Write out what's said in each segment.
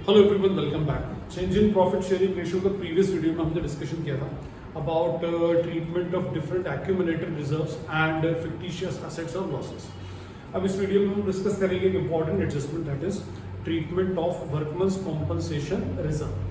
Hello everyone, welcome back. Change in profit sharing ratio का previous video में हमने discussion किया था about treatment of different accumulated reserves and fictitious assets और losses. अब इस वीडियो में हम डिस्कस करेंगे एक important adjustment, that is treatment of workmen's compensation reserve.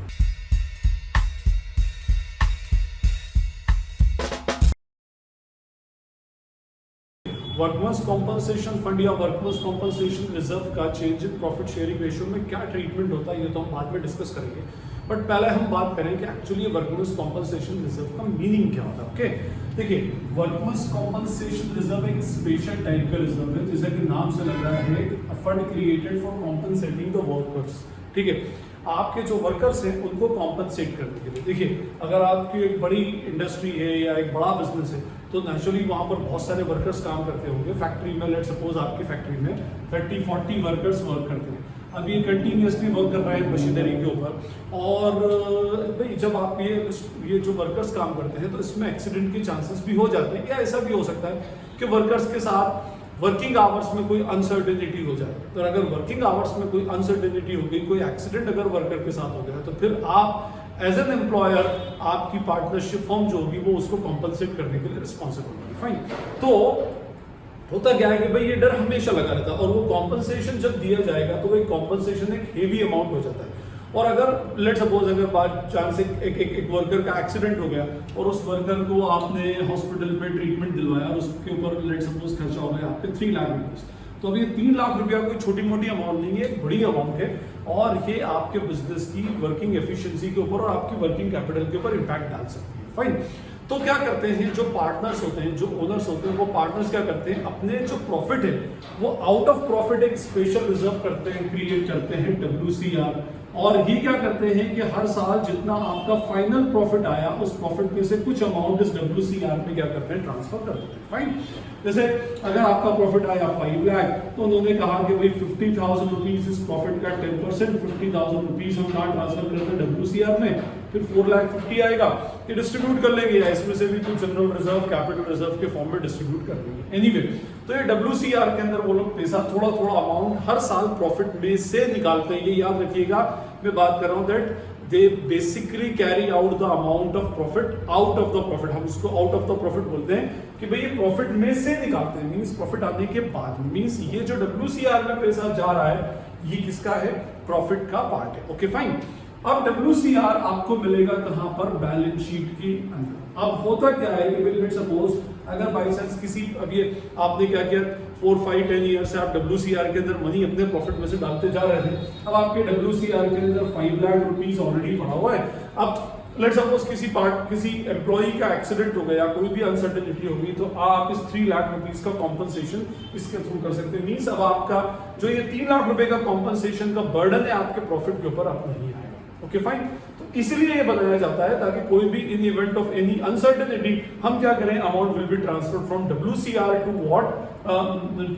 Workmen's compensation fund या वर्कमन्स कॉम्पनसेशन रिजर्व का change in profit sharing ratio में क्या ट्रीटमेंट होता है ये तो हम बाद में डिस्कस करेंगे, बट पहले हम बात करें कि एक्चुअली वर्कमन्स कॉम्पनसेशन रिजर्व का मीनिंग क्या होता है। ओके, देखिए, वर्कमन्स कॉम्पनसेशन रिजर्व एक स्पेशल टाइप का रिजर्व है, जैसा कि नाम से लग रहा है, fund created for compensating the workers. ठीक है, आपके जो वर्कर्स हैं उनको कॉम्पनसेट करने के लिए। देखिए, अगर आपकी एक बड़ी इंडस्ट्री है या एक बड़ा बिजनेस है तो नेचुरली वहाँ पर बहुत सारे वर्कर्स काम करते होंगे। फैक्ट्री में लेट सपोज आपकी फैक्ट्री में 30-40 वर्कर्स वर्क करते हैं। अब ये कंटिन्यूसली वर्क कर रहा है मशीनरी के ऊपर, और भाई जब आप ये जो वर्कर्स काम करते हैं तो इसमें एक्सीडेंट के चांसेस भी हो जाते हैं, या ऐसा भी हो सकता है कि वर्कर्स के साथ वर्किंग आवर्स में कोई अनसर्टेनिटी हो जाए। तो अगर वर्किंग आवर्स में कोई अनसर्टेनिटी हो गई, कोई एक्सीडेंट अगर वर्कर के साथ हो गया, तो फिर आप एज एन एम्प्लॉयर आपकी पार्टनरशिप फर्म जो होगी वो उसको कॉम्पनसेट करने के लिए रिस्पॉन्सिबल होगी। फाइन, तो होता क्या है कि भाई ये डर हमेशा लगा रहता है, और वो कॉम्पनसेशन जब दिया जाएगा तो वो कॉम्पनसेशन एक हेवी अमाउंट हो जाता है। और अगर लेट सपोज अगर बाय चांस एक वर्कर का एक्सीडेंट हो गया और उस वर्कर को आपने हॉस्पिटल में ट्रीटमेंट दिलवाया और उसके ऊपर लेट सपोज खर्चा हो गया आपके 3 लाख रुपीज, तो अब ये 3 लाख रुपया कोई छोटी मोटी अमाउंट नहीं है, एक बड़ी अमाउंट है, और ये आपके बिजनेस की वर्किंग एफिशिएंसी के ऊपर और आपकी वर्किंग कैपिटल के ऊपर इंपैक्ट डाल सकती है। फाइन, तो क्या करते हैं जो पार्टनर्स होते हैं, जो ओनर्स होते हैं, वो पार्टनर्स क्या करते हैं, अपने जो प्रॉफिट है वो आउट ऑफ प्रॉफिट एक स्पेशल रिजर्व करते हैं, क्रिएट करते हैं, WCR। और ये क्या करते हैं कि हर साल जितना आपका फाइनल प्रॉफिट आया उस प्रॉफिट में से कुछ अमाउंट इस WCR में क्या करते हैं, ट्रांसफर कर देते हैं। फाइन, जैसे अगर आपका प्रॉफिट आया 5 लाख, तो उन्होंने कहा कि भाई 50,000 रुपीज इस प्रॉफिट का 10%, 50,000 रुपीज हम कहाँ ट्रांसफर करते हैं, WCR में, फिर 4,50,000 आएगा, ये डिस्ट्रीब्यूट कर लेंगे, या इसमें से भी कुछ जनरल रिजर्व, कैपिटल रिजर्व के फॉर्म में डिस्ट्रीब्यूट कर लेंगे। एनीवे, तो ये WCR के अंदर वो लोग पैसा थोड़ा थोड़ा अमाउंट हर साल प्रॉफिट में से निकालते हैं। ये याद रखिएगा, मैं बात कर रहा हूँ that they basically carry out the amount of profit out of the profit. हम इसको आउट ऑफ द प्रॉफिट बोलते हैं कि भाई ये प्रॉफिट में से निकालते हैं, मींस प्रॉफिट आने के बाद। मींस ये जो WCR में पैसा जा रहा है ये किसका है, प्रॉफिट का पार्ट है। ओके फाइन, अब WCR आपको मिलेगा कहां पर, बैलेंस शीट के अंदर। अब होता क्या है कि लेट्स सपोज अगर बाई चांस किसी, अब ये आपने क्या किया, 4, 5, 10 ईयर से आप WCR के अंदर मनी अपने प्रॉफिट में से डालते जा रहे थे। अब आपके WCR के अंदर 5 लाख रुपीस ऑलरेडी पड़ा हुआ है। अब लेट्स सपोज किसी एम्प्लॉई का एक्सीडेंट हो गया, कोई भी अनसर्टेनिटी होगी, तो आप इस 3 लाख रुपीस का कॉम्पनसेशन इसके थ्रू कर सकते हैं। मींस अब आपका जो ये 3 लाख रुपए का कॉम्पनसेशन का बर्डन है आपके प्रॉफिट के ऊपर अब नहीं आएगा। ओके फाइन, तो इसलिए ये बनाया जाता है ताकि कोई भी in event of any uncertainty हम क्या करें, amount will be transferred from WCR to what,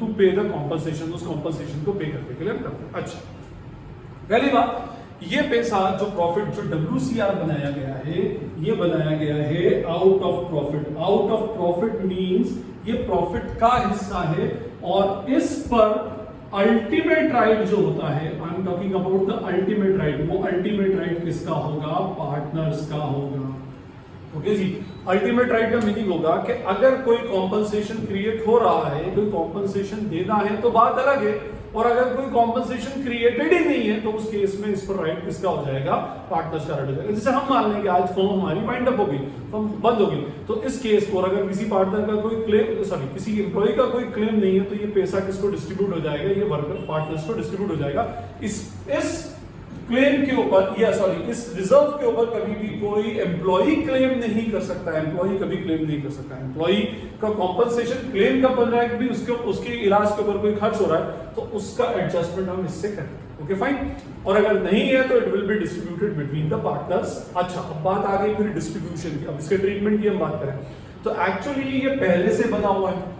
to pay the compensation. उस कॉम्पनसेशन को पे करने के लिए हम करते हैं। अच्छा, पहली बात, ये पैसा जो प्रॉफिट जो WCR बनाया गया है, ये बनाया गया है out of profit. Out of profit means ये प्रॉफिट का हिस्सा है, और इस पर अल्टीमेट राइट जो होता है, I am talking about the ultimate right, वो अल्टीमेट राइट किसका होगा, पार्टनर्स का होगा। ओके जी, अल्टीमेट राइट का मीनिंग होगा कि अगर कोई कॉम्पनसेशन क्रिएट हो रहा है, कोई कॉम्पनसेशन देना है तो बात अलग है, और अगर कोई कॉम्पनसेशन क्रिएटेड ही नहीं है तो उस केस में इस पर राइट किसका हो जाएगा, पार्टनर्स का राइट हो जाएगा। जैसे हम मान लें कि आज फर्म हमारी वाइंड अप हो गई, फर्म बंद हो गई, तो इस केस को अगर किसी पार्टनर का कोई क्लेम, किसी एम्प्लॉय का कोई क्लेम नहीं है, तो ये पैसा किसको डिस्ट्रीब्यूट हो जाएगा, ये वर्कर पार्टनर्स को डिस्ट्रीब्यूट हो जाएगा। इस क्लेम के ऊपर, या इस रिजर्व के ऊपर कभी भी कोई एम्प्लॉई क्लेम नहीं कर सकता है, एम्प्लॉई कभी क्लेम नहीं कर सकता है। एम्प्लॉई का कॉम्पनसेशन क्लेम कब बन रहा है कि उसके इलाज के ऊपर कोई खर्च हो रहा है, तो उसका एडजस्टमेंट हम इससे करें। ओके फाइन, और अगर नहीं है तो it will be distributed between the partners. अच्छा, अब बात आ गई फिर डिस्ट्रीब्यूशन की। अब इसके ट्रीटमेंट की हम बात करें तो एक्चुअली ये पहले से बना हुआ है।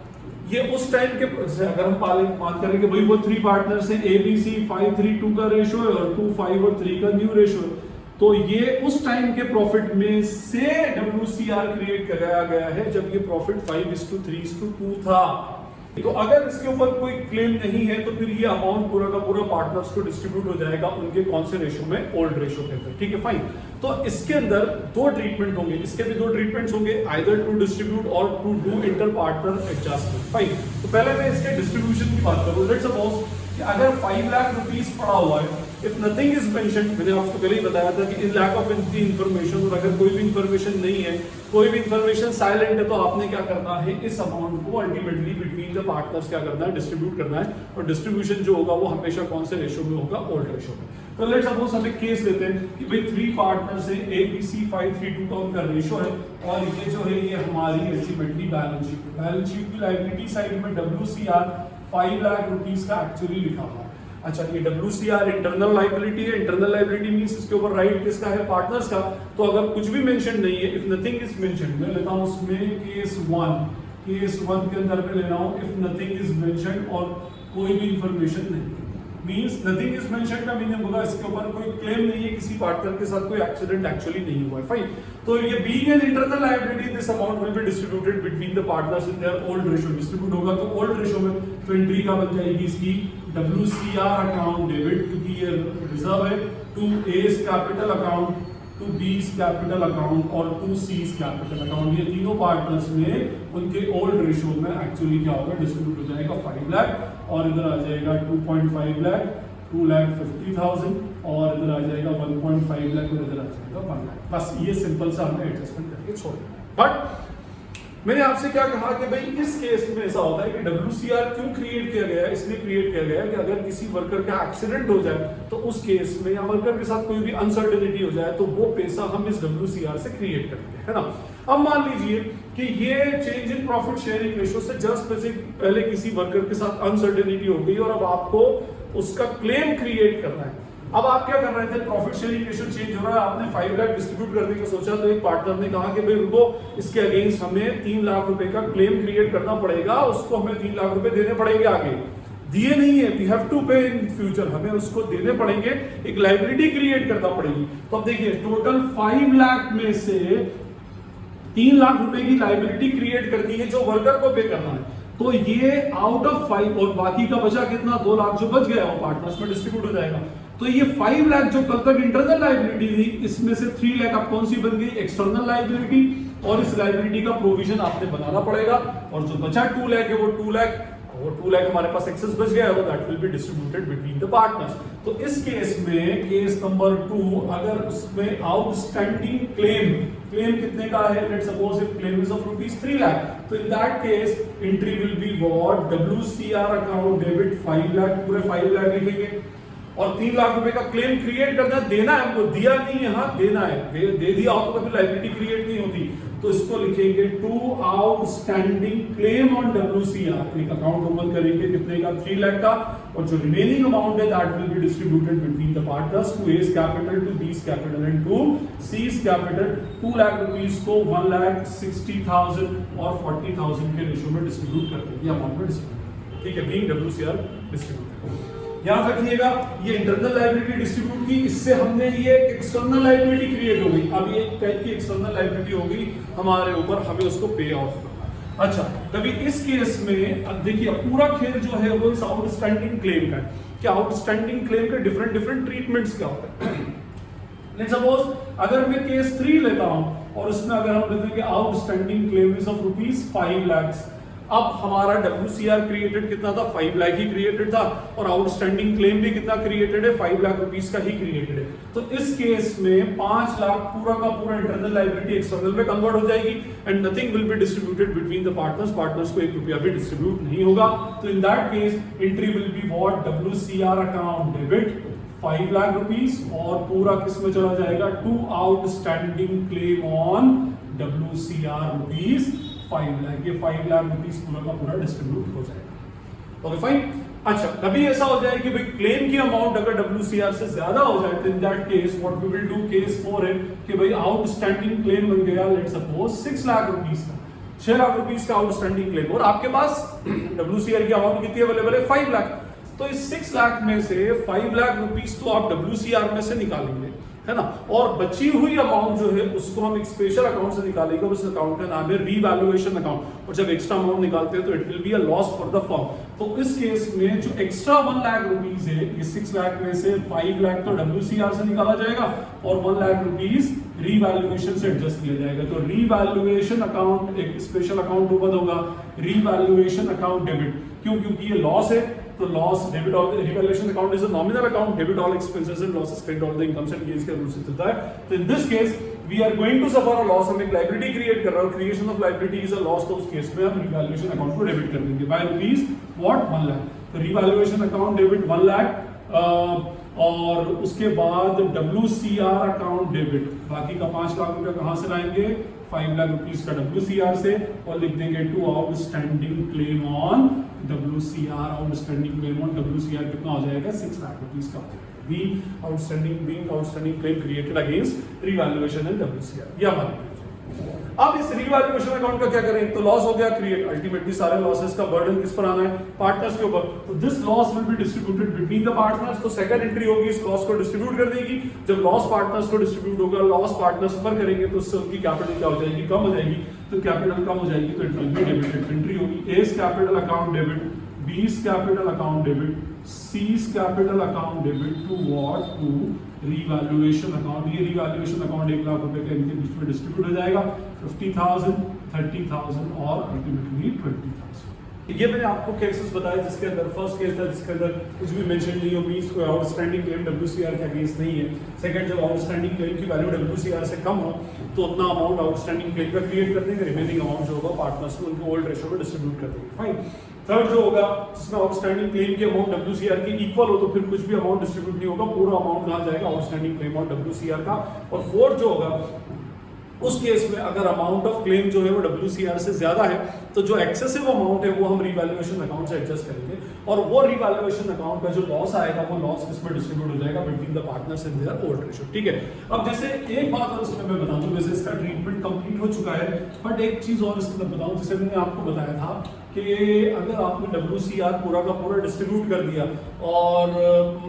ये उस टाइम के, अगर हम बात करें कि भाई वो 3 पार्टनर्स हैं, ABC 5:3:2 का रेशियो है और 2, 5 और 3 का न्यू रेशियो है, तो ये उस टाइम के प्रॉफिट में से WCR क्रिएट कराया गया है जब ये प्रॉफिट 5:3:2 था। तो अगर इसके ऊपर कोई क्लेम नहीं है तो फिर ये अमाउंट पूरा का पूरा पार्टनर्स को डिस्ट्रीब्यूट हो जाएगा उनके कौन से रेशो में, ओल्ड रेशो के अंदर, ठीक है फाइन। तो इसके अंदर दो ट्रीटमेंट होंगे, इसके भी दो ट्रीटमेंट्स होंगे, आइदर टू डिस्ट्रीब्यूट और to do inter partner adjustment, fine. तो पहले मैं इसके डिस्ट्रीब्यूशन की बात करूं, लेट्स सपोज कि अगर 5 लाख रुपीस पड़ा हुआ है, इफ नथिंग इज मेंशन्ड, मैंने आपको पहले ही बताया था कि इन लैक ऑफ इंफॉर्मेशन, और अगर कोई भी इंफॉर्मेशन नहीं है, कोई भी इंफॉर्मेशन साइलेंट है, तो आपने क्या करना है, इस अमाउंट को अल्टीमेटली बिटवीन द पार्टनर्स क्या करना है, डिस्ट्रीब्यूट करना है। और डिस्ट्रीब्यूशन जो होगा वो हमेशा कौन से रेशो में होगा, ओल्ड रेशो में। तो लेट्स सपोज हम एक केस लेते हैं कि भाई 3 पार्टनर्स है, ABC 532 का उनका रेशो है, और ये जो है ये हमारी अल्टीमेटली बैलेंस शीट की लायबिलिटी साइड में WCR 5 लाख रुपीस का एक्चुअली लिखा हुआ है। अच्छा, ये WCR इंटरनल लायबिलिटी है, इंटरनल लायबिलिटी मींस इसके ऊपर राइट किसका है, पार्टनर्स का। तो अगर कुछ भी मेंशन नहीं है, इफ नथिंग इज मेंशन्ड, मैं लेता हूं उसमें केस 1 के अंदर मैं ले रहा हूं इफ नथिंग इज मेंशन्ड और कोई भी इंफॉर्मेशन नहीं है, मींस नथिंग इज मेंशन्ड का मीनिंग होगा इसके ऊपर कोई क्लेम नहीं है, किसी पार्टनर के साथ कोई एक्सीडेंट एक्चुअली नहीं हुआ है, फाइन। तो ये being an internal liability, this amount will be distributed between the partners in their old ratio, distribute होगा तो ओल्ड रेशो में। तो एंट्री का बन जाएगी इसकी WCR अकाउंट डेबिट, क्योंकि ये रिजर्व है, to A's capital account, to B's capital account और टू C's कैपिटल अकाउंट। ये तीनों पार्टनर्स में उनके ओल्ड रेशो में एक्चुअली क्या होगा, डिस्ट्रीब्यूट हो जाएगा 5 लाख, और इधर आ जाएगा 2.5 लाख, 2,50,000, और इधर आ जाएगा 1.5 लाख, और इधर आ जाएगा 1 लाख। बस ये सिंपल सा हमने एडजस्टमेंट करके छोड़ दिया। बट मैंने आपसे क्या कहा कि भाई इस केस में ऐसा होता है कि WCR क्यों क्रिएट किया गया है, इसलिए क्रिएट किया गया है कि अगर किसी वर्कर का एक्सीडेंट हो जाए तो उस केस में, या वर्कर के साथ कोई भी अनसर्टेनिटी हो जाए, तो वो पैसा हम इस WCR से क्रिएट करते हैं, है ना। अब मान लीजिए कि ये change in profit sharing ratio से जस्ट पहले किसी वर्कर के साथ अनसर्टेनिटी हो गई और अब आपको उसका क्लेम क्रिएट करना है। अब आप क्या कर रहे थे, प्रॉफिट शेयरिंग रेशियो चेंज हो रहा है, आपने 5 लाख डिस्ट्रीब्यूट करने का सोचा, तो एक पार्टनर ने कहा कि भाई रुको, इसके अगेंस्ट हमें 3 लाख रुपए का क्लेम क्रिएट करना पड़ेगा, उसको हमें 3 लाख रुपए देने पड़ेंगे, आगे दिए नहीं है, वी हैव टू पे इन फ्यूचर, हमें उसको देने पड़ेंगे, एक लायबिलिटी क्रिएट करना पड़ेगी। तो अब देखिए टोटल 5 लाख में से 3 लाख रुपए की लायबिलिटी क्रिएट करनी है जो वर्कर को पे करना है। तो ये आउट ऑफ 5, और बाकी का बचा कितना, 2 लाख जो बच गया वो पार्टनर्स में डिस्ट्रीब्यूट हो जाएगा। तो ये 5 लाख जो कल तक इंटरनल लायबिलिटी थी, इसमें से 3 लाख अब कौन सी बन गई, एक्सटर्नल लायबिलिटी, और इस लायबिलिटी का प्रोविजन आपने बनाना पड़ेगा, और जो बचा 2 लाख है वो 2 लाख, वो 2 लाख हमारे पास एक्सेस बच गया है, वो that will be distributed between the partners. तो इस केस में, केस नंबर 2, अगर उसमें आउटस्टैंडिंग क्लेम कितने का है, let's suppose if claim is of ₹3 lakh, तो in that case entry will be what, WCR account debit 5 lakh, पूरे 5 लाख लिखेंगे, और 3 लाख रुपए का क्लेम क्रिएट करना, देना है हमको, दिया नहीं है, हाँ देना है, दे दिया हो तो कभी लायबिलिटी क्रिएट नहीं होती। तो इसको लिखेंगे to outstanding claim on WCR, एक अकाउंट ओपन करेंगे कितने का, 3 लाख का, और जो रिमेनिंग अमाउंट है that will be distributed between the partners, to A's capital, to B's capital and to C's capital. 2 lakh rupees को 1,60,000 और 40,000 के रेशो में डिस्ट्रीब्यूट कर देंगे, अमाउंट में डिस्ट्रीब्यूट, ठीक है, बीइंग WCR डिस्ट्रीब्यूटेड। याद रखिएगा ये इंटरनल लायबिलिटी डिस्ट्रीब्यूट की, इससे हमने ये एक्सटर्नल लायबिलिटी क्रिएट हो गई, अब ये टाइप की एक्सटर्नल लायबिलिटी हो गई हमारे ऊपर, हमें उसको पे ऑफ करना। अच्छा, कभी इस केस में अब देखिए पूरा खेल जो है वो इस आउटस्टैंडिंग क्लेम का है कि आउटस्टैंडिंग क्लेम के डिफरेंट ट्रीटमेंट्स क्या होते हैं। लेट्स सपोज अगर मैं केस 3 लेता हूं और उसमें अगर हम लेते हैं कि outstanding claim is of ₹5 lakh, अब हमारा WCR क्रिएटेड कितना था, 5 लाख ही क्रिएटेड था, और आउटस्टैंडिंग क्लेम भी कितना क्रिएटेड है, 5 लाख रुपीस का ही क्रिएटेड है। तो इस केस में 5 लाख पूरा का पूरा इंटरनल लायबिलिटी एक्सटर्नल में कन्वर्ट हो जाएगी, and nothing will be distributed between the partners को 1 रुपया भी डिस्ट्रीब्यूट नहीं होगा। तो in that case entry will be what, WCR account debit 5 lakh rupees, और पूरा किस में चला जाएगा, to outstanding claim on WCR rupees 5 lakh, ये 5 लाख रुपीस पूरा का पूरा डिस्ट्रीब्यूट हो जाएगा। Okay fine. अच्छा, कभी ऐसा हो जाए कि भाई क्लेम की अमाउंट अगर WCR से ज्यादा हो जाए, तो in that case what we will do, case 4 है कि भाई आउटस्टैंडिंग क्लेम बन गया, लेट्स सपोज 6 लाख रुपीस का, 6 लाख रुपीस का आउटस्टैंडिंग क्लेम, और आपके पास WCR की अमाउंट कितनी अवेलेबल है, 5 लाख। तो इस 6 लाख में से 5 लाख रुपीस तो आप WCR में से निकालेंगे, है ना। और बची हुई अमाउंट जो है उसको हम एक स्पेशल अकाउंट से निकालेंगे, उस अकाउंट का नाम है रीवैल्यूएशन अकाउंट। और जब एक्स्ट्रा अमाउंट निकालते हैं तो it will be a loss for the firm. तो इस केस में जो एक्स्ट्रा 1 लाख रुपीज है, इस 6 लाख में से 5 लाख तो WCR से निकाला जाएगा और 1 लाख रुपीज रीवैल्यूएशन से एडजस्ट किया जाएगा। तो रीवैल्यूएशन अकाउंट एक स्पेशल अकाउंट ओपन होगा, रीवैल्यूएशन अकाउंट डेबिट। क्यों? क्योंकि ये लॉस है, तो loss debit all revaluation account is a nominal account, debit all expenses and losses, credit all the incomes and gains के रूल से चलता है। तो in this case we are going to suffer a loss, हम एक liability create कर रहे हैं, creation of liability is a loss. तो उस केस में हम रिवैल्यूएशन अकाउंट को डेबिट कर देंगे बाय रुपीस व्हाट 1 लाख। तो रिवैल्यूएशन अकाउंट डेबिट 1 लाख और उसके बाद WCR अकाउंट डेबिट, बाकी का 5 लाख रुपया कहां से लाएंगे? 5 लाख रुपीस का WCR से, और लिख देंगे to outstanding claim on WCR। Outstanding claim on WCR कितना हो जाएगा? 6 लाख रुपीस का हो जाएगा। We outstanding claim created against revaluation and WCR, ये हमारे। अब इस रिवैल्यूएशन अकाउंट का क्या करें? तो लॉस हो गया क्रिएट, अल्टीमेटली सारे लॉसेस का बर्डन किस पर आना है? पार्टनर्स के ऊपर। तो this loss will be distributed between the partners. तो सेकंड एंट्री होगी, इस लॉस को डिस्ट्रीब्यूट कर देगी। जब लॉस पार्टनर्स को डिस्ट्रीब्यूट होगा, लॉस पार्टनर्स सफर करेंगे तो उससे उनकी कैपिटल क्या हो जाएगी? कम हो जाएगी। तो कैपिटल कम हो जाएगी तो it will be debited. Entry होगी A's capital account debit, B's capital account debit, C's capital account debit to what? To revaluation account. ये रिवैल्यूएशन अकाउंट 1 लाख रुपए के इनके बीच में डिस्ट्रीब्यूट हो जाएगा, 50,000, 30,000 और अल्टीमेटली 20,000। ये मैंने आपको केसेस बताए जिसके अंदर फर्स्ट केस था जिसके अंदर कुछ भी मेंशन नहीं हो, मींस कोई आउटस्टैंडिंग क्लेम WCR के अगेंस्ट नहीं है। सेकंड, जब आउटस्टैंडिंग क्लेम की वैल्यू WCR से कम हो तो उतना अमाउंट आउटस्टैंडिंग क्लेम का क्रिएट कर देंगे, रिमेनिंग अमाउंट जो होगा पार्टनर्स को उनके ओल्ड रेशियो में डिस्ट्रीब्यूट कर देंगे। फाइन। थर्ड जो होगा जिसमें आउटस्टैंडिंग क्लेम की अमाउंट WCR की इक्वल हो तो फिर कुछ भी अमाउंट डिस्ट्रीब्यूट नहीं होगा, पूरा अमाउंट कहां जाएगा? आउटस्टैंडिंग क्लेम और WCR का। और फोर्थ जो होगा उस केस में अगर अमाउंट ऑफ क्लेम जो है वो WCR से ज्यादा है तो जो एक्सेसिव अमाउंट है वो हम रिवैल्यूएशन अकाउंट से एडजस्ट करेंगे और वो रिवैल्यूएशन अकाउंट का जो लॉस आएगा वो लॉस किसमें डिस्ट्रीब्यूट हो जाएगा? Between the partners in their old ratio. ठीक है। अब जैसे एक बात और इसमें मैं बता दूं, वैसे इसका ट्रीटमेंट कंप्लीट हो चुका है, बट एक चीज और इसके अंदर बताऊं, जैसे मैंने आपको बताया था कि अगर आपने WCR पूरा का पूरा डिस्ट्रीब्यूट कर दिया और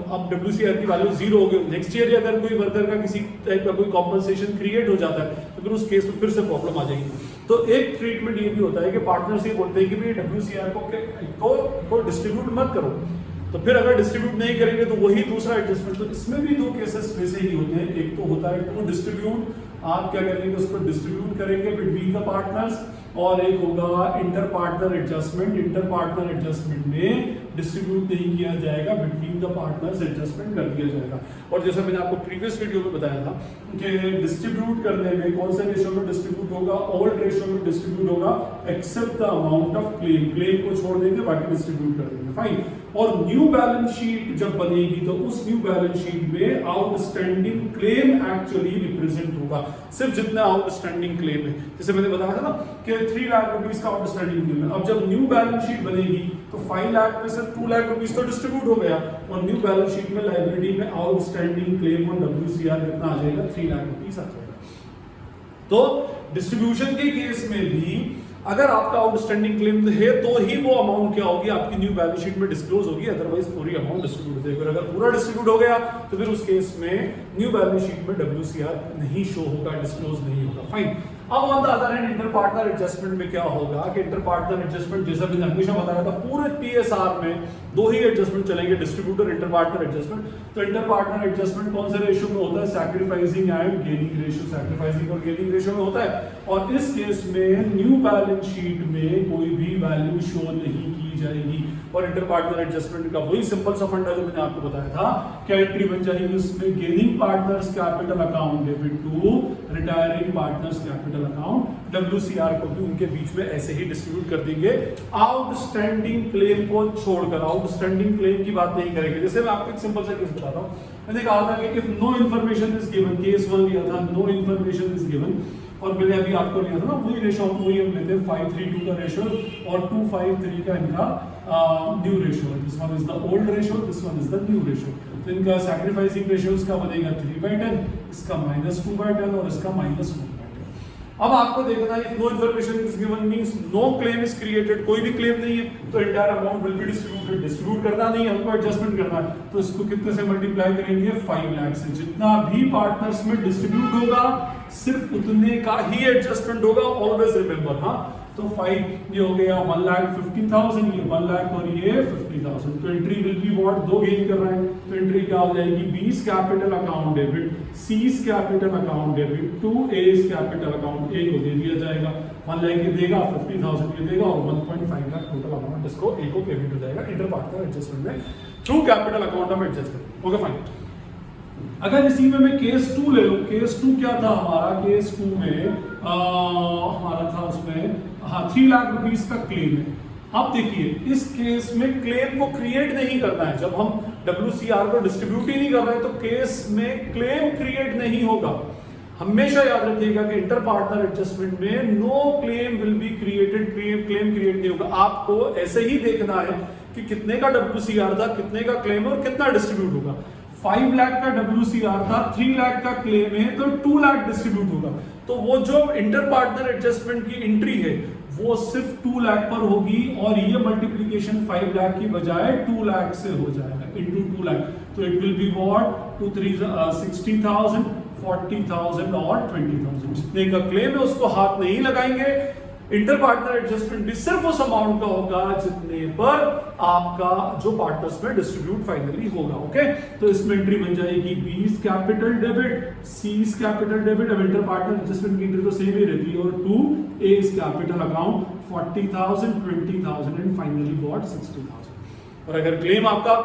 अब WCR की वैल्यू 0 हो गई, नेक्स्ट ईयर अगर कोई वर्कर का किसी टाइप का कोई कॉम्पनसेशन क्रिएट हो जाता है तो फिर उस केस में फिर से प्रॉब्लम आ जाएगी। तो एक ट्रीटमेंट ये भी होता है कि पार्टनर्स ये बोलते हैं कि भाई WCR को डिस्ट्रीब्यूट मत करो, तो फिर अगर डिस्ट्रीब्यूट नहीं करेंगे तो वही दूसरा एडजस्टमेंट। तो इसमें भी 2 केसेस वैसे ही होते हैं। एक तो होता है टू डिस्ट्रीब्यूट, आप क्या करेंगे उसको डिस्ट्रीब्यूट करेंगे बिटवीन द पार्टनर्स, और एक होगा inter partner adjustment. Inter partner adjustment में डिस्ट्रीब्यूट नहीं किया जाएगा, बिटवीन द पार्टनर्स एडजस्टमेंट कर दिया जाएगा। और जैसा मैंने आपको प्रीवियस वीडियो में बताया था कि डिस्ट्रीब्यूट करने में कौन से रेशियो में डिस्ट्रीब्यूट होगा? ओल्ड रेशियो में डिस्ट्रीब्यूट होगा, except the amount of claim. Claim को छोड़ देंगे, बाकी डिस्ट्रीब्यूट कर देंगे। फाइन। और न्यू बैलेंस शीट जब बनेगी तो उस न्यू बैलेंस शीट में आउटस्टैंडिंग क्लेम एक्चुअली रिप्रेजेंट होगा, सिर्फ जितना आउटस्टैंडिंग क्लेम है। जैसे मैंने बताया था ना कि 3 लाख रुपीस का आउटस्टैंडिंग क्लेम है। अब जब न्यू बैलेंस शीट बनेगी तो 5 लाख में से 2 लाख रुपीस तो डिस्ट्रीब्यूट हो गया और न्यू बैलेंस शीट में लायबिलिटी में आउटस्टैंडिंग क्लेम ऑन WCR कितना आ जाएगा? 3 लाख रुपीस आ जाएगा। तो डिस्ट्रीब्यूशन के केस में भी अगर आपका आउटस्टैंडिंग क्लेम है तो ही वो अमाउंट क्या होगी? आपकी न्यू बैलेंस शीट में डिस्क्लोज होगी, अदरवाइज पूरी अमाउंट डिस्ट्रीब्यूट हो जाएगी। अगर पूरा डिस्ट्रीब्यूट हो गया तो फिर उस केस में न्यू बैलेंस शीट में WCR नहीं शो होगा, डिस्क्लोज नहीं होगा। फाइन। अब on the other hand inter partner adjustment में क्या होगा कि इंटर पार्टनर एडजस्टमेंट जैसा मैंने हमेशा बताया था पूरे PSR में 2 ही एडजस्टमेंट चलेंगे, डिस्ट्रीब्यूटर इंटर पार्टनर एडजस्टमेंट। तो इंटर पार्टनर एडजस्टमेंट कौन से रेशियो में होता है? Sacrificing and gaining ratio. Sacrificing और गेनिंग रेशियो में होता है और इस केस में न्यू बैलेंस शीट में कोई भी वैल्यू शो नहीं की जाएगी। और इंटर पार्टनर एडजस्टमेंट का वही सिंपल सा फंडा जो मैंने आपको बताया था, क्या एंट्री बन जाएगी उसमें? Gaining partners capital account debit to retiring partners capital account. WCR को भी उनके बीच में ऐसे ही डिस्ट्रीब्यूट कर देंगे, आउटस्टैंडिंग क्लेम को छोड़कर। आउटस्टैंडिंग क्लेम की बात नहीं करेंगे। जैसे मैं आपको एक सिंपल सा केस बताता हूं, मैंने कहा था कि if no information is given, case 1 लिया था, नो इन्फॉर्मेशन इज गिवन, और मैंने अभी आपको लिया था ना वही रेशियो, वही हम लेते हैं 532 का रेशियो और 253 का इनका न्यू रेशियो है। This one is the old ratio, this one is the new ratio. तो इनका सैक्रिफाइसिंग रेशियो इसका बनेगा 3/10, इसका -2/10 और इसका -1/10। अब आपको देखना है no information is given means no claim is created, कोई भी क्लेम नहीं है तो entire amount will be distributed. Distribute करना नहीं है, हमको एडजस्टमेंट करना है, तो इसको कितने से मल्टीप्लाई करेंगे 5 लाख से। जितना भी पार्टनर्स में डिस्ट्रीब्यूट होगा सिर्फ उतने का ही एडजस्टमेंट होगा, ऑलवेज रिमेंबर। हाँ, तो 5 ये हो गया 1,50,000, ये 1 लाख और ये 50,000। तो एंट्री विल बी व्हाट, दो गेन कर रहे हैं तो एंट्री क्या हो जाएगी, B's capital account debit, C's capital account debit to A's capital account. A को दे दिया जाएगा 1 लाख ये देगा, 50,000 ये देगा और 1.5 लाख टोटल अमाउंट इसको A को पेमेंट हो जाएगा इंटर पार्टनर एडजस्टमेंट में थ्रू कैपिटल अकाउंट हम एडजस्ट करेंगे। Okay fine. अगर इसी में मैं केस 2 ले लूं, केस 2 क्या था हमारा, केस 2 में हमारा था उसमें 3 लाख रुपीस का क्लेम है। अब देखिए इस केस में क्लेम को क्रिएट नहीं करना है, जब हम WCR को डिस्ट्रीब्यूट ही नहीं कर रहे तो केस में क्लेम क्रिएट नहीं होगा। हमेशा याद रखिएगा कि इंटर पार्टनर एडजस्टमेंट में no claim will be created, claim create नहीं होगा। आपको ऐसे ही देखना है कि कितने का WCR था, कितने का क्लेम और कितना डिस्ट्रीब्यूट होगा। 5 लाख का WCR था, 3 लाख का क्लेम है तो 2 लाख डिस्ट्रीब्यूट होगा। तो वो जो इंटर पार्टनर एडजस्टमेंट की एंट्री है वो सिर्फ 2 लाख पर होगी और ये मल्टीप्लिकेशन 5 लाख की बजाय 2 लाख से हो जाएगा इनटू 2 लाख। तो इट विल बी व्हाट 2 3 60,000, 40,000 और 20,000। जितने का क्लेम है उसको हाथ नहीं लगाएंगे। इंटर पार्टनर एडजस्टमेंट भी सिर्फ उस अमाउंट का होगा जितने पर आपका जो पार्टनर्स में डिस्ट्रीब्यूट फाइनली होगा। ओके, तो इसमें एंट्री बन जाएगी B's capital debit, C's capital debit. अब इंटर पार्टनर एडजस्टमेंट की एंट्री तो सेम ही रहती है और to A's capital account 40,000, 20,000 and finally what 60,000। और अगर क्लेम आपका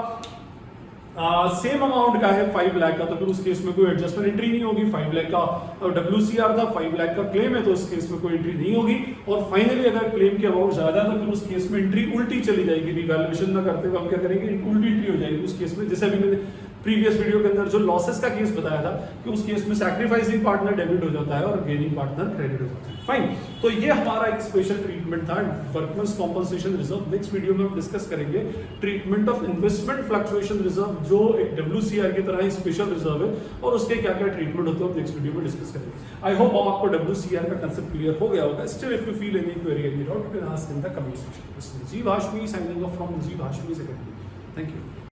सेम अमाउंट का है 5 लाख का तो फिर उस केस में कोई एडजस्टमेंट एंट्री नहीं होगी। 5 लाख का WCR था, 5 लाख का क्लेम है तो इस केस में कोई एंट्री नहीं होगी। और फाइनली अगर क्लेम की अमाउंट ज्यादा है तो फिर उस केस में एंट्री उल्टी चली जाएगी। रिवैल्यूएशन ना करते हुए हम क्या करेंगे, उल्टी एंट्री हो जाएगी उस केस में। जैसे अभी मैंने प्रीवियस वीडियो के अंदर जो लॉसेस का केस बताया था कि उस केस में सैक्रिफाइसिंग पार्टनर डेबिट हो जाता है और गेनिंग पार्टनर क्रेडिट हो जाता है। फाइन, तो ये हमारा एक स्पेशल ट्रीटमेंट था workmen's compensation reserve. Next video में हम डिस्कस करेंगे treatment of investment fluctuation reserve, जो एक WCR की तरह ही स्पेशल रिजर्व है और उसके क्या क्या ट्रीटमेंट होते हैं हम नेक्स्ट वीडियो में डिस्कस करेंगे। आई होप आपको WCR का कंसेप्ट क्लियर हो गया होगा। Still if you feel any query any doubt you can ask in the comment section. This is Najeeb Hashmi signing off from Najeeb Hashmi's Academy. Thank you.